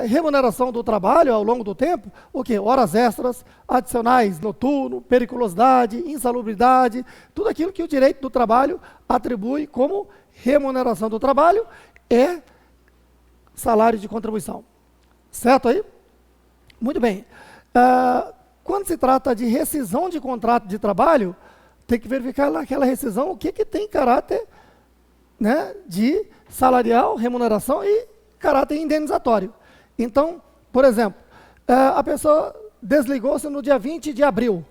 remuneração do trabalho ao longo do tempo, o quê? Horas extras, adicionais, noturno, periculosidade, insalubridade, tudo aquilo que o direito do trabalho atribui como remuneração do trabalho é salário de contribuição. Certo aí? Muito bem. Quando se trata de rescisão de contrato de trabalho, tem que verificar naquela rescisão o que tem caráter, né, de salarial, remuneração e caráter indenizatório. Então, por exemplo, a pessoa desligou-se no dia 20 de abril.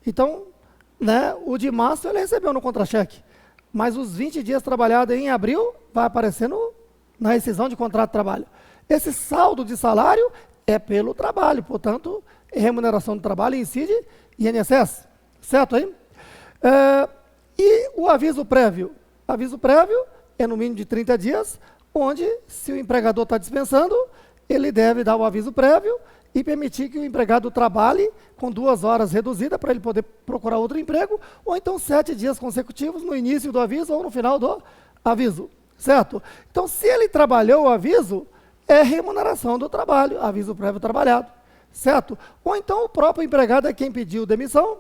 Então, né, o de março ele recebeu no contra-cheque. Mas os 20 dias trabalhados em abril vai aparecer na rescisão de contrato de trabalho. Esse saldo de salário é pelo trabalho, portanto, remuneração do trabalho incide INSS. Certo aí? E o aviso prévio? Aviso prévio é no mínimo de 30 dias, onde, se o empregador está dispensando, ele deve dar o aviso prévio e permitir que o empregado trabalhe com 2 horas reduzidas para ele poder procurar outro emprego, ou então 7 dias consecutivos no início do aviso ou no final do aviso, certo? Então, se ele trabalhou o aviso, é remuneração do trabalho, aviso prévio trabalhado, certo? Ou então o próprio empregado é quem pediu demissão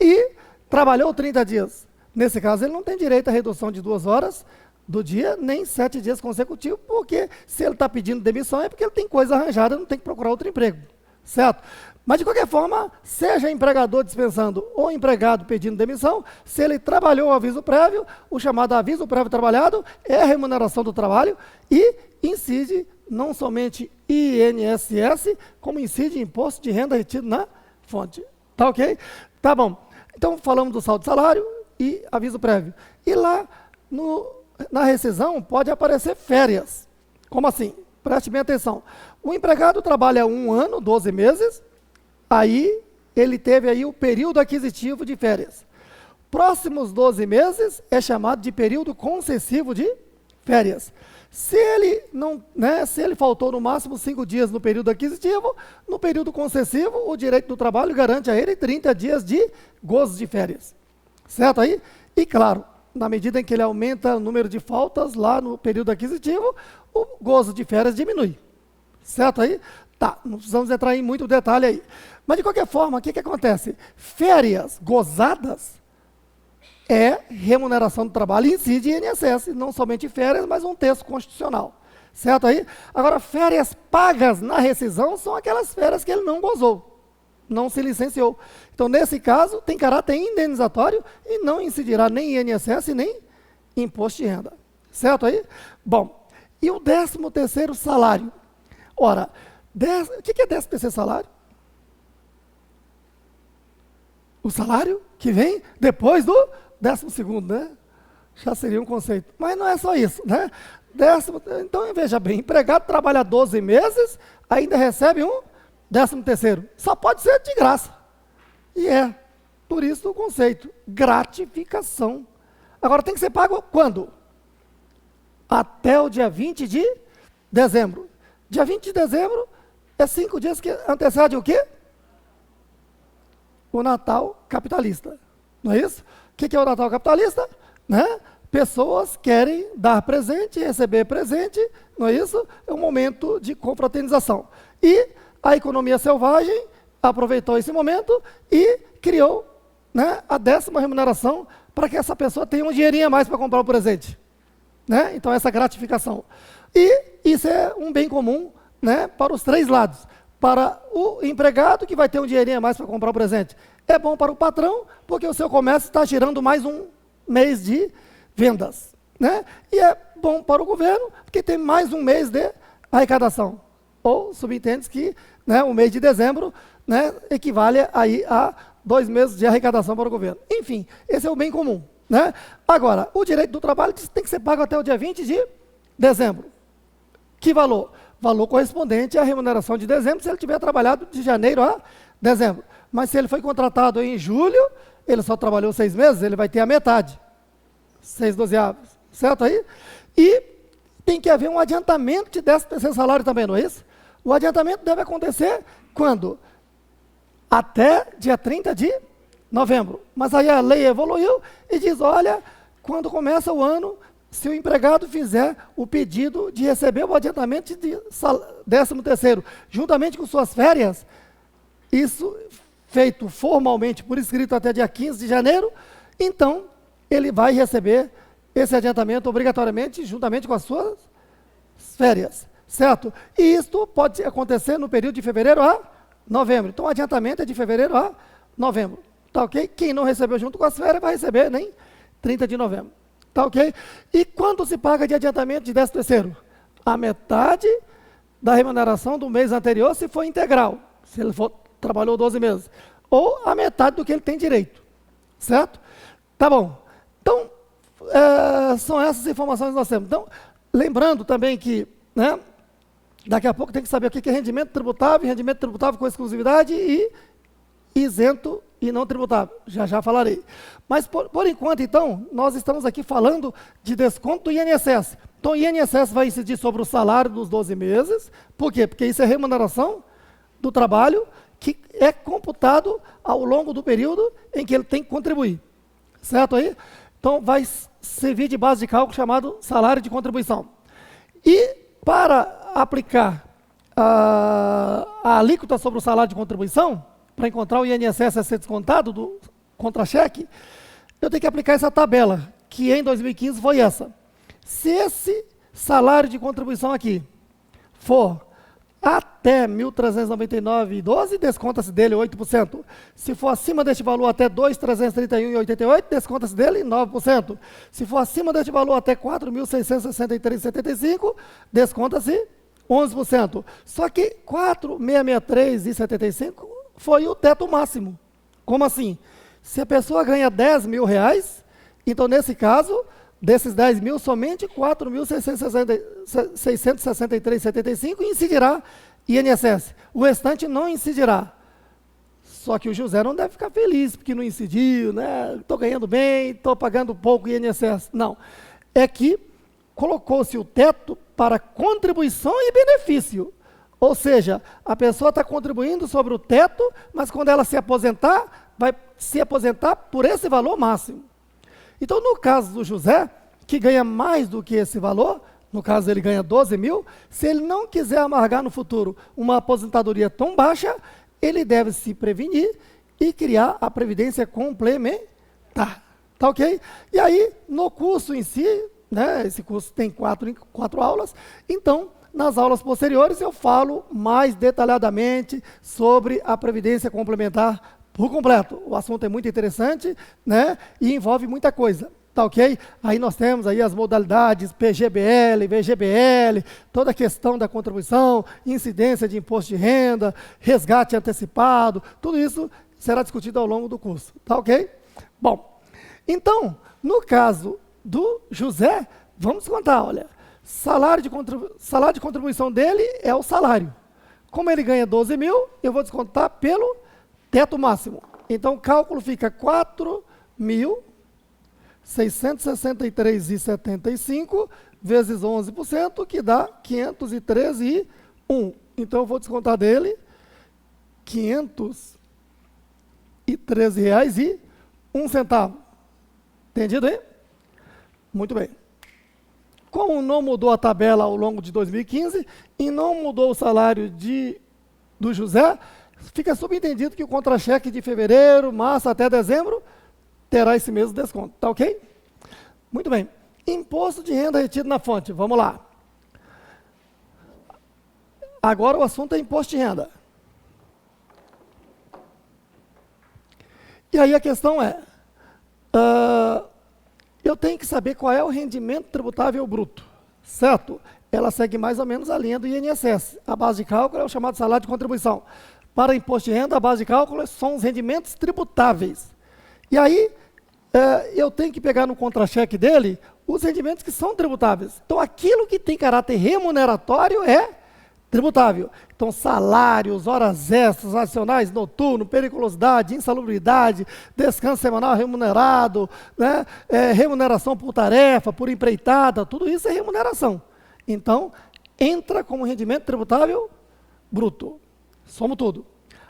e trabalhou 30 dias. Nesse caso, ele não tem direito à redução de 2 horas do dia, nem 7 dias consecutivos, porque se ele está pedindo demissão é porque ele tem coisa arranjada, não tem que procurar outro emprego, certo? Mas, de qualquer forma, seja empregador dispensando ou empregado pedindo demissão, se ele trabalhou o aviso prévio, o chamado aviso prévio trabalhado é a remuneração do trabalho e incide não somente INSS, como incide imposto de renda retido na fonte. Tá ok? Tá bom. Então, falamos do saldo de salário e aviso prévio. E lá, na rescisão, pode aparecer férias. Como assim? Preste bem atenção. O empregado trabalha 1 ano, 12 meses, aí ele teve aí o período aquisitivo de férias. Próximos 12 meses é chamado de período concessivo de férias. Se ele se ele faltou no máximo 5 dias no período aquisitivo, no período concessivo, o direito do trabalho garante a ele 30 dias de gozo de férias. Certo aí? E claro, na medida em que ele aumenta o número de faltas lá no período aquisitivo, o gozo de férias diminui. Certo aí? Tá, não precisamos entrar em muito detalhe aí. Mas, de qualquer forma, o que acontece? Férias gozadas é remuneração do trabalho e incide INSS, não somente férias, mas um texto constitucional. Certo aí? Agora, férias pagas na rescisão são aquelas férias que ele não gozou, não se licenciou. Então, nesse caso, tem caráter indenizatório e não incidirá nem INSS nem imposto de renda. Certo aí? Bom, e o 13º salário? Ora, o que é 13º salário? O salário que vem depois do 12º, né? Já seria um conceito. Mas não é só isso, né? Então, veja bem, empregado trabalha 12 meses, ainda recebe um 13º. Só pode ser de graça. E por isso o conceito, gratificação. Agora, tem que ser pago quando? Até o dia 20 de dezembro. Dia 20 de dezembro é 5 dias que antecede o quê? O Natal capitalista. Não é isso? O que é o Natal capitalista? Né? Pessoas querem dar presente, receber presente, não é isso? É um momento de confraternização. E a economia selvagem aproveitou esse momento e criou, né, a 10ª remuneração para que essa pessoa tenha um dinheirinho a mais para comprar o presente. Né? Então, essa gratificação. E isso é um bem comum, né, para os 3 lados. Para o empregado, que vai ter um dinheirinho a mais para comprar o presente. É bom para o patrão, porque o seu comércio está girando mais um mês de vendas. Né? E é bom para o governo, porque tem mais um mês de arrecadação. Ou subentende que, né, o mês de dezembro, né, equivale aí a 2 meses de arrecadação para o governo. Enfim, esse é o bem comum. Né? Agora, o direito do trabalho tem que ser pago até o dia 20 de dezembro. Que valor? Valor correspondente à remuneração de dezembro, se ele tiver trabalhado de janeiro a dezembro. Mas se ele foi contratado em julho, ele só trabalhou 6 meses, ele vai ter a metade. 6/12, certo aí? E tem que haver um adiantamento de 13º salário também, não é isso? O adiantamento deve acontecer quando? Até dia 30 de novembro. Mas aí a lei evoluiu e diz, olha, quando começa o ano, se o empregado fizer o pedido de receber o adiantamento de 13º, juntamente com suas férias, isso feito formalmente por escrito até dia 15 de janeiro, então ele vai receber esse adiantamento obrigatoriamente juntamente com as suas férias, certo? E isto pode acontecer no período de fevereiro a novembro. Então o adiantamento é de fevereiro a novembro, tá ok? Quem não recebeu junto com as férias vai receber nem 30 de novembro. Tá ok? E quanto se paga de adiantamento de 13º? A metade da remuneração do mês anterior, se for integral, se ele trabalhou 12 meses. Ou a metade do que ele tem direito. Certo? Tá bom. Então, são essas informações que nós temos. Então, lembrando também que, né, daqui a pouco tem que saber o que é rendimento tributável com exclusividade e isento e não tributável. Já falarei. Mas, por enquanto, então, nós estamos aqui falando de desconto do INSS. Então, o INSS vai incidir sobre o salário dos 12 meses. Por quê? Porque isso é remuneração do trabalho que é computado ao longo do período em que ele tem que contribuir. Certo aí? Então, vai servir de base de cálculo chamado salário de contribuição. E, para aplicar a alíquota sobre o salário de contribuição, para encontrar o INSS a ser descontado do contra-cheque, eu tenho que aplicar essa tabela, que em 2015 foi essa. Se esse salário de contribuição aqui for até R$ 1.399,12, desconta-se dele 8%. Se for acima deste valor até R$ 2.331,88, desconta-se dele 9%. Se for acima deste valor até R$ 4.663,75, desconta-se 11%. Só que R$ 4.663,75 foi o teto máximo. Como assim? Se a pessoa ganha R$10.000, então nesse caso, desses 10 mil, somente 4.663,75 incidirá INSS. O restante não incidirá. Só que o José não deve ficar feliz porque não incidiu, né? Estou ganhando bem, estou pagando pouco INSS. Não. É que colocou-se o teto para contribuição e benefício. Ou seja, a pessoa está contribuindo sobre o teto, mas quando ela se aposentar, vai se aposentar por esse valor máximo. Então, no caso do José, que ganha mais do que esse valor, no caso ele ganha 12 mil, se ele não quiser amargar no futuro uma aposentadoria tão baixa, ele deve se prevenir e criar a previdência complementar. Tá ok? E aí, no curso em si, né, esse curso tem quatro aulas, então, nas aulas posteriores eu falo mais detalhadamente sobre a previdência complementar por completo. O assunto é muito interessante, né, e envolve muita coisa. Tá ok? Aí nós temos aí as modalidades PGBL, VGBL, toda a questão da contribuição, incidência de imposto de renda, resgate antecipado, tudo isso será discutido ao longo do curso. Tá ok? Bom, então, no caso do José, vamos contar, olha, salário de contribuição dele é o salário. Como ele ganha 12 mil, eu vou descontar pelo teto máximo. Então, o cálculo fica 4.663,75 vezes 11%, que dá 513,1. Então, eu vou descontar dele R$ 513,01. Entendido aí? Muito bem. Como não mudou a tabela ao longo de 2015 e não mudou o salário do José, fica subentendido que o contra-cheque de fevereiro, março até dezembro terá esse mesmo desconto. Tá ok? Muito bem. Imposto de renda retido na fonte. Vamos lá. Agora o assunto é imposto de renda. E aí a questão é, eu tenho que saber qual é o rendimento tributável bruto, certo? Ela segue mais ou menos a linha do INSS. A base de cálculo é o chamado salário de contribuição. Para imposto de renda, a base de cálculo são os rendimentos tributáveis. E aí, eu tenho que pegar no contra-cheque dele os rendimentos que são tributáveis. Então, aquilo que tem caráter remuneratório é tributável. Então, salários, horas extras, adicionais, noturno, periculosidade, insalubridade, descanso semanal remunerado, né, remuneração por tarefa, por empreitada, tudo isso é remuneração. Então, entra como rendimento tributável bruto. Somos tudo.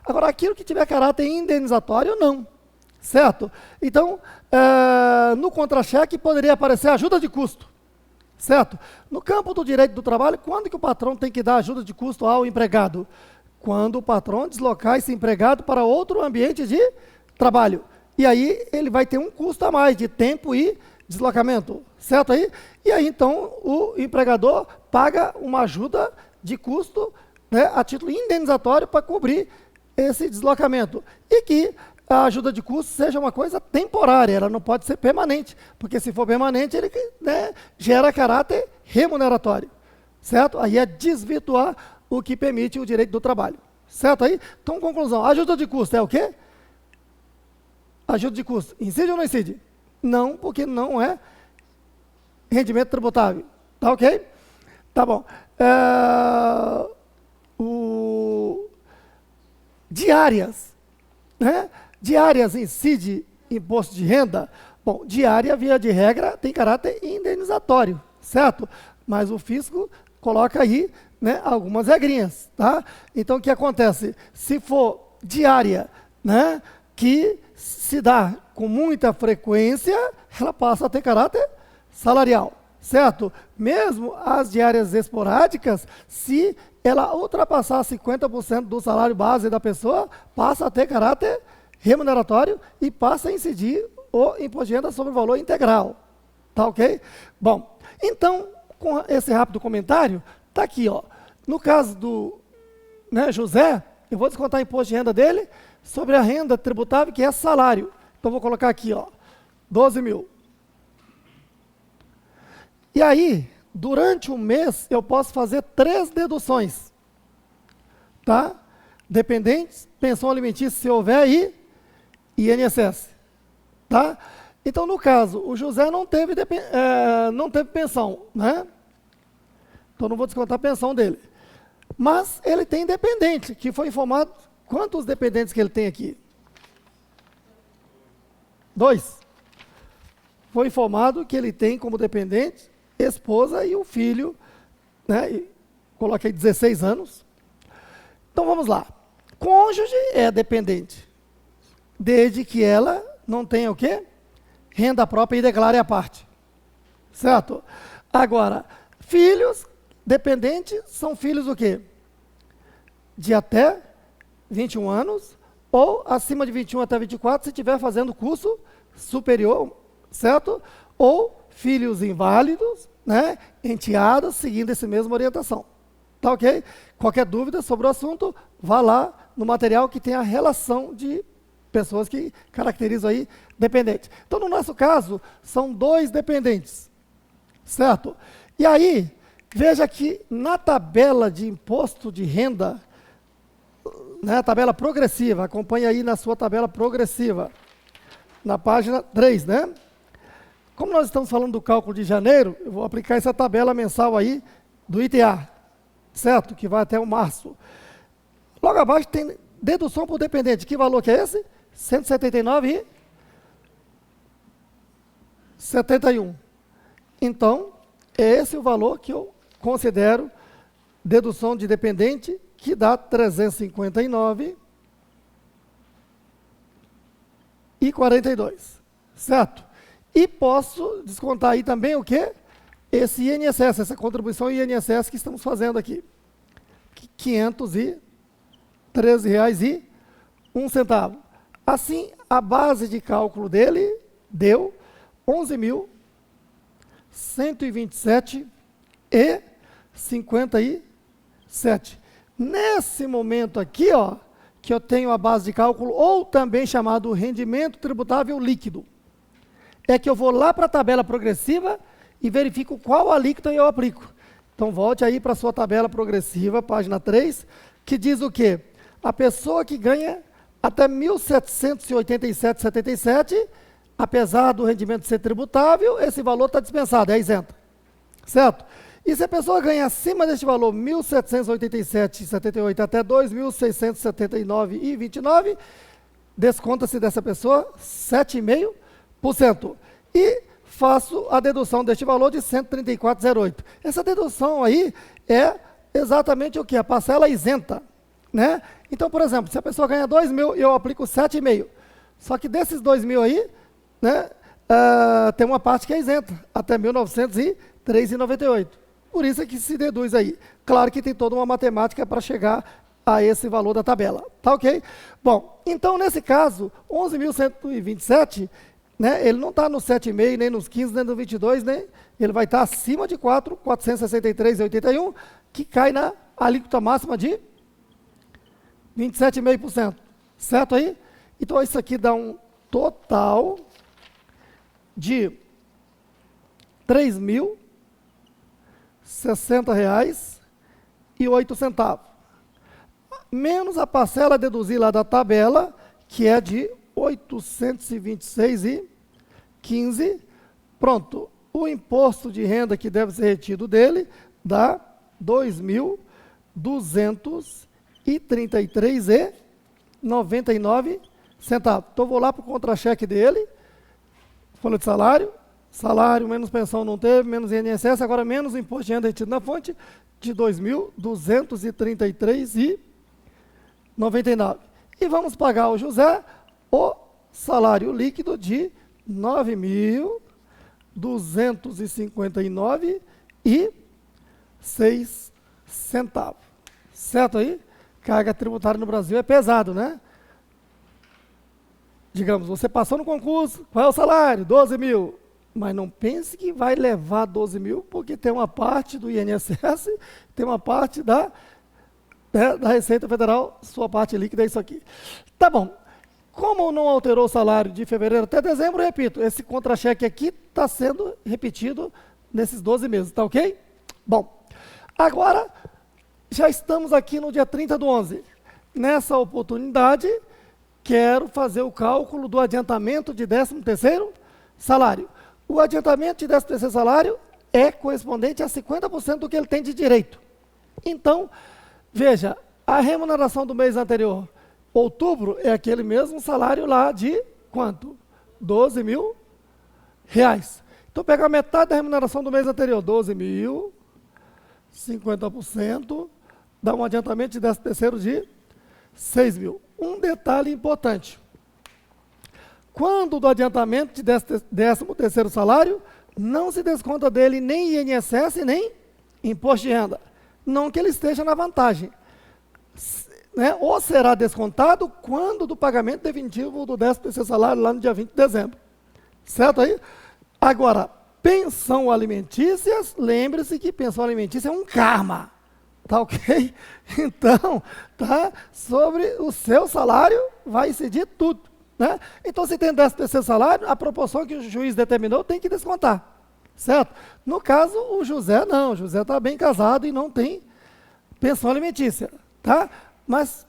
Agora, aquilo que tiver caráter indenizatório, não. Certo? Então, no contra-cheque poderia aparecer ajuda de custo. certo? No campo do direito do trabalho, quando que o patrão tem que dar ajuda de custo ao empregado? Quando o patrão deslocar esse empregado para outro ambiente de trabalho. E aí ele vai ter um custo a mais de tempo e deslocamento, certo aí? E aí então o empregador paga uma ajuda de custo, né, a título indenizatório para cobrir esse deslocamento. E que a ajuda de custo seja uma coisa temporária, ela não pode ser permanente, porque se for permanente ele, né, gera caráter remuneratório, certo? Aí é desvirtuar o que permite o direito do trabalho, certo aí? Então, conclusão, ajuda de custo é o quê? Ajuda de custo, incide ou não incide? Não, porque não é rendimento tributável, tá ok? Tá bom. Diárias, né? Diárias incide imposto de renda? Bom, diária, via de regra, tem caráter indenizatório, certo? Mas o fisco coloca aí, né, algumas regrinhas, tá? Então, o que acontece? Se for diária, né, que se dá com muita frequência, ela passa a ter caráter salarial, certo? Mesmo as diárias esporádicas, se ela ultrapassar 50% do salário base da pessoa, passa a ter caráter remuneratório e passa a incidir o imposto de renda sobre o valor integral. Tá ok? Bom, então, com esse rápido comentário, tá aqui, ó. No caso do, né, José, eu vou descontar o imposto de renda dele sobre a renda tributável, que é salário. Então, vou colocar aqui, ó, 12 mil. E aí, durante um mês, eu posso fazer 3 deduções. Tá? Dependentes, pensão alimentícia, se houver, e INSS. Tá? Então, no caso, o José não teve pensão, né? Então, não vou descontar a pensão dele. Mas ele tem dependente, que foi informado. Quantos dependentes que ele tem aqui? 2. Foi informado que ele tem como dependente esposa e o filho, né? E coloquei 16 anos. Então, vamos lá. Cônjuge é dependente, desde que ela não tenha o quê? Renda própria e declare a parte. Certo? Agora, filhos dependentes são filhos o quê? De até 21 anos, ou acima de 21 até 24, se estiver fazendo curso superior, certo? Ou filhos inválidos, né? Enteados, seguindo essa mesma orientação. Tá ok? Qualquer dúvida sobre o assunto, vá lá no material que tem a relação de pessoas que caracterizam aí dependente. Então, no nosso caso, são 2 dependentes, certo? E aí, veja que na tabela de imposto de renda, né, a tabela progressiva, acompanhe aí na sua tabela progressiva, na página 3, né? Como nós estamos falando do cálculo de janeiro, eu vou aplicar essa tabela mensal aí do ITA, certo? Que vai até o março. Logo abaixo tem dedução por dependente. Que valor que é esse? 179,71. Então, é esse o valor que eu considero dedução de dependente, que dá 359,42. Certo? E posso descontar aí também o quê? Esse INSS, essa contribuição INSS que estamos fazendo aqui. R$ 513,01. Assim, a base de cálculo dele deu 11.127,57. Nesse momento aqui, ó, que eu tenho a base de cálculo, ou também chamado rendimento tributável líquido, é que eu vou lá para a tabela progressiva e verifico qual alíquota eu aplico. Então, volte aí para a sua tabela progressiva, página 3, que diz o quê? A pessoa que ganha até 1.787,77, apesar do rendimento ser tributável, esse valor está dispensado, é isento. Certo? E se a pessoa ganha acima deste valor, 1.787,78 até 2.679,29, desconta-se dessa pessoa 7,5%. E faço a dedução deste valor de 134,08. Essa dedução aí é exatamente o que? A parcela isenta, né? Então, por exemplo, se a pessoa ganha 2.000, eu aplico 7,5. Só que desses 2.000 aí, né, tem uma parte que é isenta, até 1.930. 3,98. Por isso é que se deduz aí. Claro que tem toda uma matemática para chegar a esse valor da tabela. Tá ok? Bom, então nesse caso, 11.127, né, ele não está no 7,5, nem nos 15, nem no 22, né? Ele vai estar acima de 4, 463,81, que cai na alíquota máxima de 27,5%. Certo aí? Então isso aqui dá um total de R$ 3.060,08, menos a parcela a deduzir lá da tabela, que é de R$ 826,15. Pronto, o imposto de renda que deve ser retido dele dá R$ 2.233,99. Então vou lá para o contra-cheque dele, folha de salário, salário menos pensão não teve, menos INSS, agora menos imposto de renda retido na fonte, de R$ 2.233,99. E vamos pagar ao José o salário líquido de R$ 9.259,06. Certo aí? Carga tributária no Brasil é pesado, né? Digamos, você passou no concurso, qual é o salário? 12 mil. Mas não pense que vai levar 12 mil, porque tem uma parte do INSS, tem uma parte da Receita Federal, sua parte líquida é isso aqui. Tá bom. Como não alterou o salário de fevereiro até dezembro, repito, esse contra-cheque aqui está sendo repetido nesses 12 meses, tá ok? Bom, agora já estamos aqui no dia 30/11. Nessa oportunidade, quero fazer o cálculo do adiantamento de 13º salário. O adiantamento de 13º salário é correspondente a 50% do que ele tem de direito. Então, veja, a remuneração do mês anterior, outubro, é aquele mesmo salário lá de quanto? 12 mil reais. Então, pegar metade da remuneração do mês anterior, 12 mil, 50%, dá um adiantamento de 13º de 6 mil. Um detalhe importante. Quando do adiantamento de 13º salário, não se desconta dele nem INSS, nem imposto de renda. Não que ele esteja na vantagem. Né? Ou será descontado quando do pagamento definitivo do 13º salário, lá no dia 20 de dezembro. Certo aí? Agora, pensão alimentícias, lembre-se que pensão alimentícia é um karma. Tá ok? Então, tá? Sobre o seu salário vai incidir tudo. Né? Então, se tem 13º salário, a proporção que o juiz determinou tem que descontar. Certo? No caso, o José não. O José está bem casado e não tem pensão alimentícia. Tá? Mas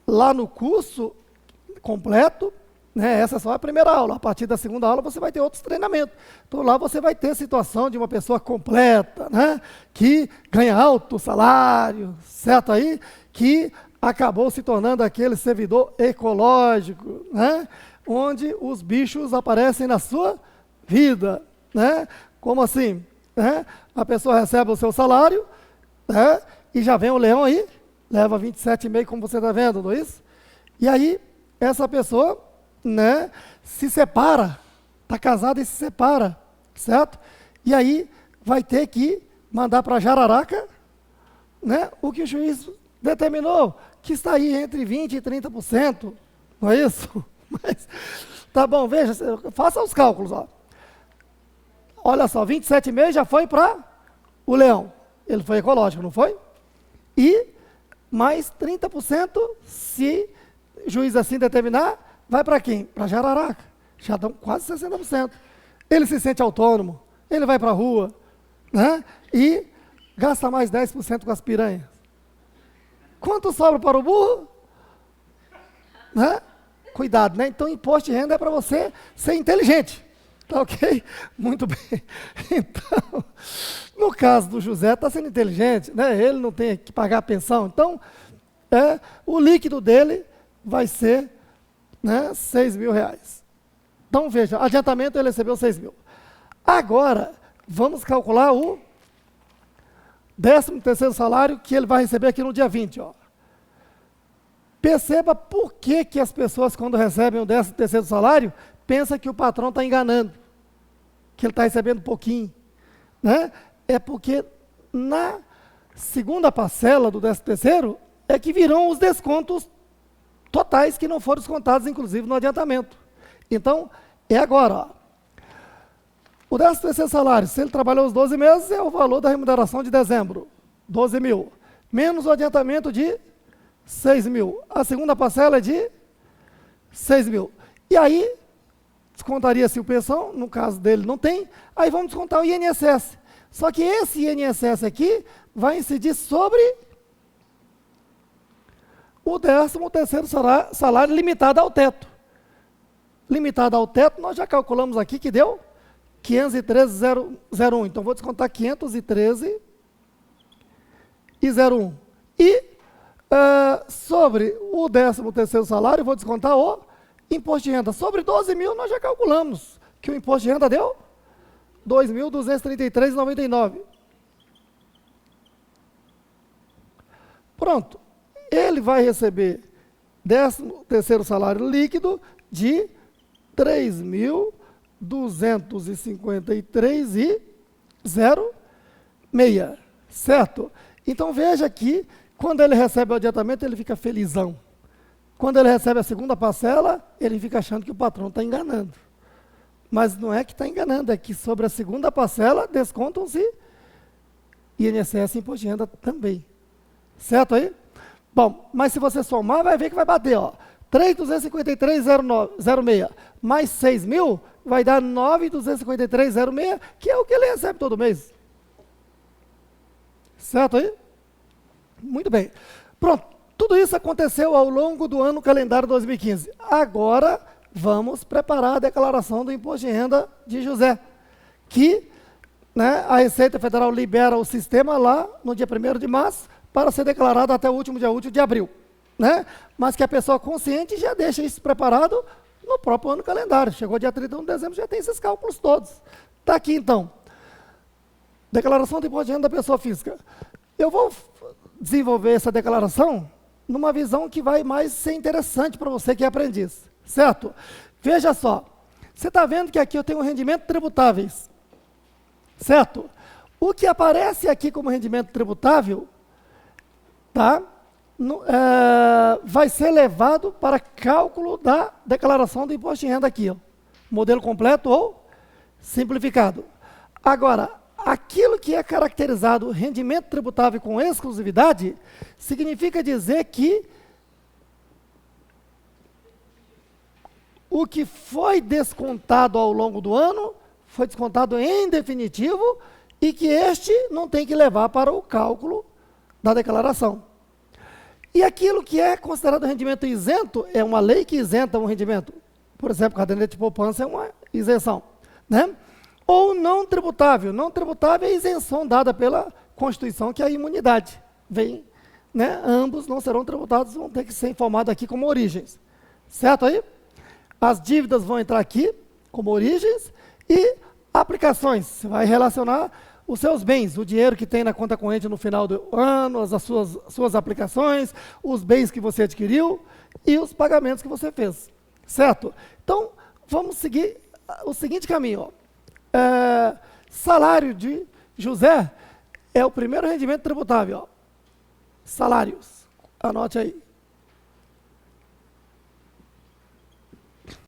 lá no curso completo, né, essa é só a primeira aula. A partir da segunda aula você vai ter outros treinamentos. Então lá você vai ter a situação de uma pessoa completa, né, que ganha alto salário, certo aí? Que acabou se tornando aquele servidor ecológico, né, onde os bichos aparecem na sua vida. Né? Como assim? Né? A pessoa recebe o seu salário, né, e já vem o leão aí, leva 27,5, como você está vendo, não é isso? E aí, essa pessoa, né, se separa, está casada e se separa, certo? E aí, vai ter que mandar para Jararaca, né, o que o juiz determinou, que está aí entre 20% e 30%, não é isso? Mas, tá bom, veja, faça os cálculos, ó. Olha só, 27,5 já foi para o leão, ele foi ecológico, não foi? E mais 30%, se o juiz assim determinar, vai para quem? Para Jararaca. Já dão quase 60%. Ele se sente autônomo, ele vai para a rua, né? E gasta mais 10% com as piranhas. Quanto sobra para o burro? Né? Cuidado, né? Então, imposto de renda é para você ser inteligente. Tá ok? Muito bem. Então, no caso do José, está sendo inteligente, né? Ele não tem que pagar a pensão. Então, o líquido dele vai ser, né, 6 mil reais. Então, veja, adiantamento ele recebeu 6 mil. Agora, vamos calcular o 13º salário que ele vai receber aqui no dia 20. Ó. Perceba por que, que as pessoas, quando recebem o 13º salário, pensam que o patrão está enganando, que ele está recebendo pouquinho. Né? é porque na segunda parcela do 13º é que virão os descontos totais que não foram descontados, inclusive, no adiantamento. Então, é agora. Ó. O 13º salário, se ele trabalhou os 12 meses, é o valor da remuneração de dezembro, 12 mil. Menos o adiantamento de 6 mil. A segunda parcela é de 6 mil. E aí, descontaria-se o pensão, no caso dele não tem, aí vamos descontar o INSS. Só que esse INSS aqui vai incidir sobre o 13º salário limitado ao teto. Limitado ao teto, nós já calculamos aqui que deu 513,01. Então, vou descontar 513,01. E sobre o 13º salário, vou descontar o imposto de renda. Sobre 12 mil, nós já calculamos que o imposto de renda deu 2.233,99. Pronto. Ele vai receber 13º salário líquido de 3.253,06, certo? Então veja que quando ele recebe o adiantamento, ele fica felizão. Quando ele recebe a segunda parcela, ele fica achando que o patrão está enganando. Mas não é que está enganando, é que sobre a segunda parcela descontam-se INSS e imposto de renda também. Certo aí? Bom, mas se você somar, vai ver que vai bater, ó. 3.253,06 mais 6 mil vai dar 9.253,06, que é o que ele recebe todo mês. Certo aí? Muito bem. Pronto, tudo isso aconteceu ao longo do ano calendário 2015. Agora, vamos preparar a declaração do imposto de renda de José, que a Receita Federal libera o sistema lá no dia 1º de março para ser declarado até o último dia útil de abril. Mas que a pessoa consciente já deixa isso preparado no próprio ano calendário. Chegou dia 31 de dezembro, já tem esses cálculos todos. Está aqui, então. Declaração do imposto de renda da pessoa física. Eu vou desenvolver essa declaração numa visão que vai mais ser interessante para você que é aprendiz. Certo? Veja só. Você está vendo que aqui eu tenho rendimento tributáveis. Certo? O que aparece aqui como rendimento tributável, tá? Vai ser levado para cálculo da declaração do imposto de renda aqui, ó. Modelo completo ou simplificado. Agora, aquilo que é caracterizado rendimento tributável com exclusividade, significa dizer que o que foi descontado ao longo do ano, foi descontado em definitivo e que este não tem que levar para o cálculo da declaração. E aquilo que é considerado rendimento isento, é uma lei que isenta um rendimento. Por exemplo, caderneta de poupança é uma isenção. Ou não tributável. Não tributável é a isenção dada pela Constituição, que é a imunidade. Ambos não serão tributados, vão ter que ser informados aqui como origens. Certo aí? As dívidas vão entrar aqui como origens e aplicações. Você vai relacionar os seus bens, o dinheiro que tem na conta corrente no final do ano, as suas aplicações, os bens que você adquiriu e os pagamentos que você fez. Certo? Então, vamos seguir o seguinte caminho. Ó. Salário de José é o primeiro rendimento tributável. Ó. Salários. Anote aí.